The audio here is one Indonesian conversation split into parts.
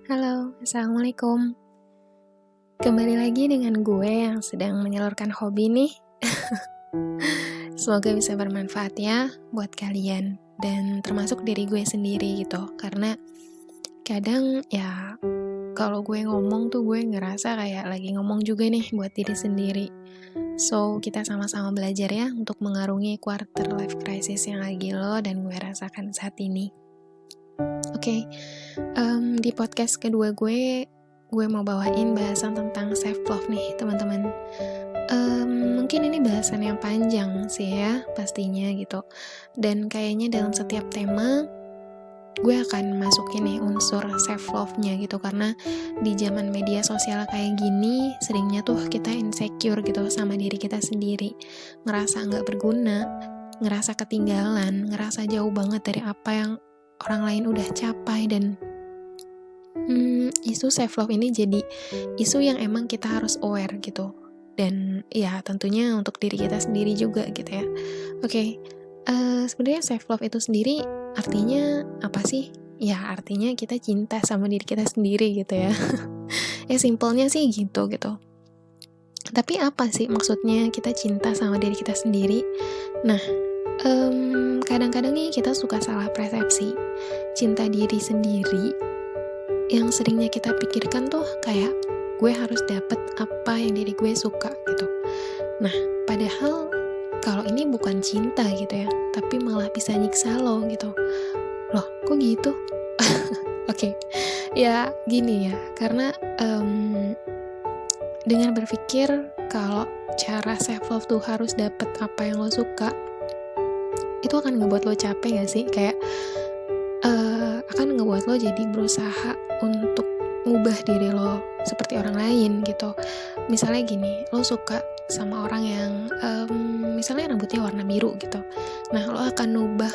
Halo, Assalamualaikum. Kembali lagi dengan gue yang sedang menyalurkan hobi nih. Semoga bisa bermanfaat ya buat kalian dan termasuk diri gue sendiri gitu. Karena kadang ya kalau gue ngomong tuh gue ngerasa kayak lagi ngomong juga nih buat diri sendiri. So, kita sama-sama belajar ya untuk mengarungi quarter life crisis yang lagi lo dan gue rasakan saat ini. Oke, di podcast kedua gue mau bawain bahasan tentang self-love nih, teman-teman. Mungkin ini bahasan yang panjang sih ya, pastinya gitu. Dan kayaknya dalam setiap tema, gue akan masukin nih unsur self-love-nya gitu. Karena di zaman media sosial kayak gini, seringnya tuh kita insecure gitu sama diri kita sendiri. Ngerasa gak berguna, ngerasa ketinggalan, ngerasa jauh banget dari apa yang orang lain udah capai. Dan isu self-love ini jadi isu yang emang kita harus aware gitu. Dan ya tentunya untuk diri kita sendiri juga gitu ya. Oke, sebenarnya self-love itu sendiri artinya apa sih? Ya artinya kita cinta sama diri kita sendiri gitu ya. Ya simpelnya sih gitu. Tapi apa sih maksudnya kita cinta sama diri kita sendiri? Nah, kadang-kadang nih kita suka salah persepsi. Cinta diri sendiri yang seringnya kita pikirkan tuh kayak gue harus dapet apa yang diri gue suka gitu. Nah, padahal kalau ini bukan cinta gitu ya, tapi malah bisa nyiksa lo gitu. Loh, kok gitu? Oke, ya gini ya, karena dengan berpikir kalau cara self love tuh harus dapet apa yang lo suka, itu akan ngebuat lo capek gak sih? Kayak akan ngebuat lo jadi berusaha untuk ngubah diri lo seperti orang lain gitu. Misalnya gini, lo suka sama orang yang misalnya rambutnya warna biru gitu. Nah, lo akan ubah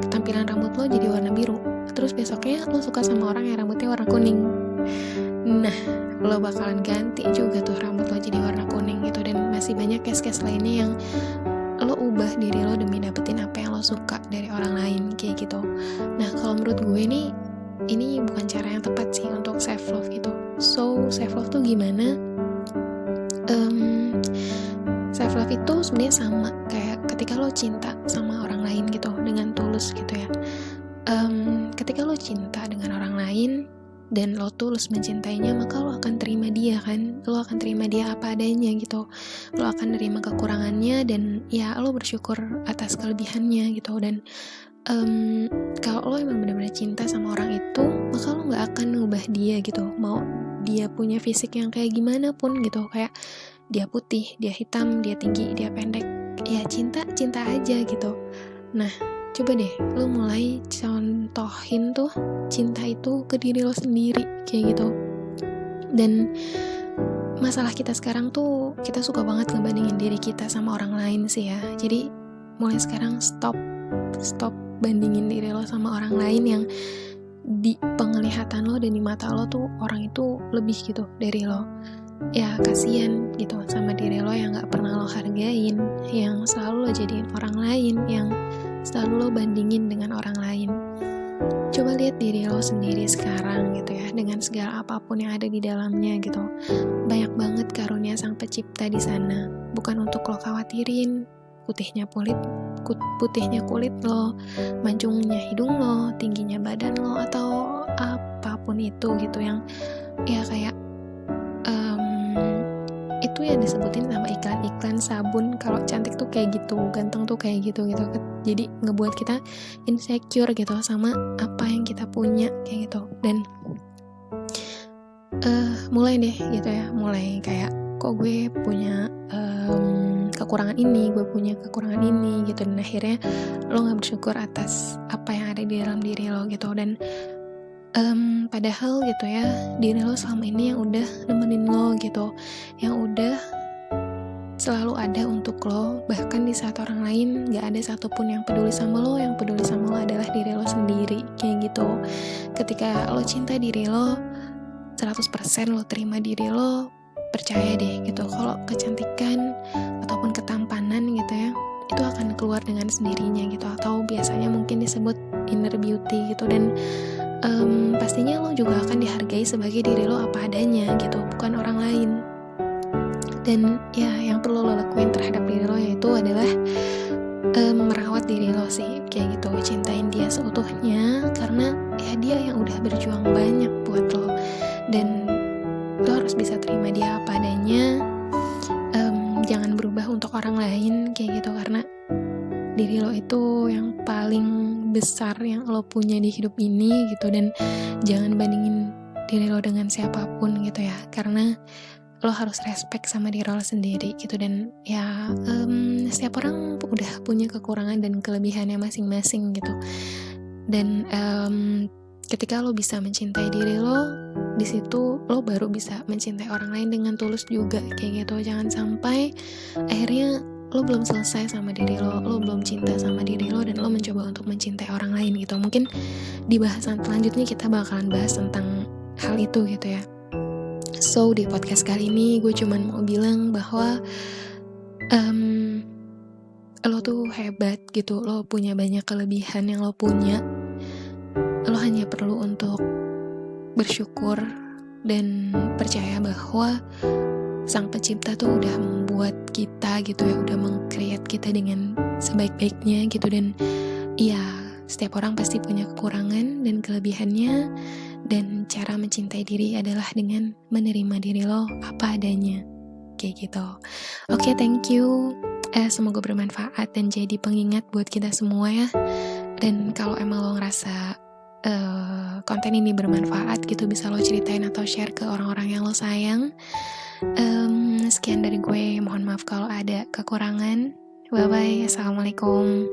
tampilan rambut lo jadi warna biru. Terus besoknya lo suka sama orang yang rambutnya warna kuning. Nah, lo bakalan ganti juga tuh rambut lo jadi warna kuning gitu. Dan masih banyak case-case lainnya yang lo ubah diri lo demi dapetin apa yang lo suka dari orang lain kayak gitu. Nah, kalau menurut gue nih, ini bukan cara yang tepat sih untuk self love gitu. So, self love tuh gimana? Self love itu sebenarnya sama kayak ketika lo cinta sama orang lain gitu dengan tulus gitu ya. Ketika lo cinta dengan orang lain dan lo tulus mencintainya, maka lo akan terima dia kan, lo akan terima dia apa adanya gitu, lo akan terima kekurangannya dan ya lo bersyukur atas kelebihannya gitu. Dan kalau lo emang benar-benar cinta sama orang itu, maka lo nggak akan ngubah dia gitu, mau dia punya fisik yang kayak gimana pun gitu, kayak dia putih, dia hitam, dia tinggi, dia pendek, ya cinta aja gitu. Nah, coba deh lo mulai contohin tuh cinta itu ke diri lo sendiri kayak gitu. Dan masalah kita sekarang tuh kita suka banget ngebandingin diri kita sama orang lain sih ya. Jadi mulai sekarang stop bandingin diri lo sama orang lain yang di penglihatan lo dan di mata lo tuh orang itu lebih gitu dari lo. Ya kasian gitu sama diri lo yang gak pernah lo hargain, yang selalu lo jadiin orang lain, yang selalu lo bandingin dengan orang lain. Coba lihat diri lo sendiri sekarang gitu ya, dengan segala apapun yang ada di dalamnya gitu. Banyak banget karunia sang pencipta di sana, bukan untuk lo khawatirin. Putihnya kulit lo, mancungnya hidung lo, tingginya badan lo, atau apapun itu gitu yang ya kayak itu yang disebutin sama iklan sabun, kalau cantik tuh kayak gitu, ganteng tuh kayak gitu. Jadi ngebuat kita insecure gitu sama apa yang kita punya kayak gitu. Dan mulai deh gitu ya, mulai kayak kok gue punya kekurangan ini, gue punya kekurangan ini gitu. Dan akhirnya lo gak bersyukur atas apa yang ada di dalam diri lo gitu. Dan padahal gitu ya, diri lo selama ini yang udah nemenin lo gitu, yang udah selalu ada untuk lo. Bahkan di saat orang lain gak ada satupun yang peduli sama lo, yang peduli sama lo adalah diri lo sendiri kayak gitu. Ketika lo cinta diri lo 100%, lo terima diri lo, percaya deh gitu, kalau kecantikan ataupun ketampanan gitu ya, itu akan keluar dengan sendirinya gitu, atau biasanya mungkin disebut inner beauty gitu. Dan pastinya lo juga akan dihargai sebagai diri lo apa adanya gitu, bukan orang lain. Dan ya yang perlu lo lakuin terhadap diri lo yaitu adalah merawat diri lo sih, kayak gitu. Cintain dia seutuhnya karena ya dia yang udah berjuang banyak buat lo, dan lo harus bisa terima dia apa adanya. Jangan berubah untuk orang lain kayak gitu, karena diri lo itu yang paling besar yang lo punya di hidup ini gitu. Dan jangan bandingin diri lo dengan siapapun gitu ya, karena lo harus respect sama diri lo sendiri gitu. Dan ya setiap orang udah punya kekurangan dan kelebihannya masing-masing gitu. Dan ketika lo bisa mencintai diri lo, di situ lo baru bisa mencintai orang lain dengan tulus juga kayak gitu. Jangan sampai akhirnya lo belum selesai sama diri lo belum cinta sama diri lo, dan lo mencoba untuk mencintai orang lain gitu. Mungkin di bahasan selanjutnya kita bakalan bahas tentang hal itu gitu ya. So di podcast kali ini gue cuman mau bilang bahwa lo tuh hebat gitu, lo punya banyak kelebihan yang lo punya. Lo hanya perlu untuk bersyukur dan percaya bahwa Sang Pencipta tuh udah membuat kita gitu ya, udah meng-create kita dengan sebaik-baiknya gitu. Dan iya, setiap orang pasti punya kekurangan dan kelebihannya, dan cara mencintai diri adalah dengan menerima diri lo apa adanya kayak gitu. Oke, thank you. Semoga bermanfaat dan jadi pengingat buat kita semua ya. Dan kalau emang lo ngerasa konten ini bermanfaat gitu, bisa lo ceritain atau share ke orang-orang yang lo sayang. Sekian dari gue, mohon maaf kalau ada kekurangan. Bye bye, assalamualaikum.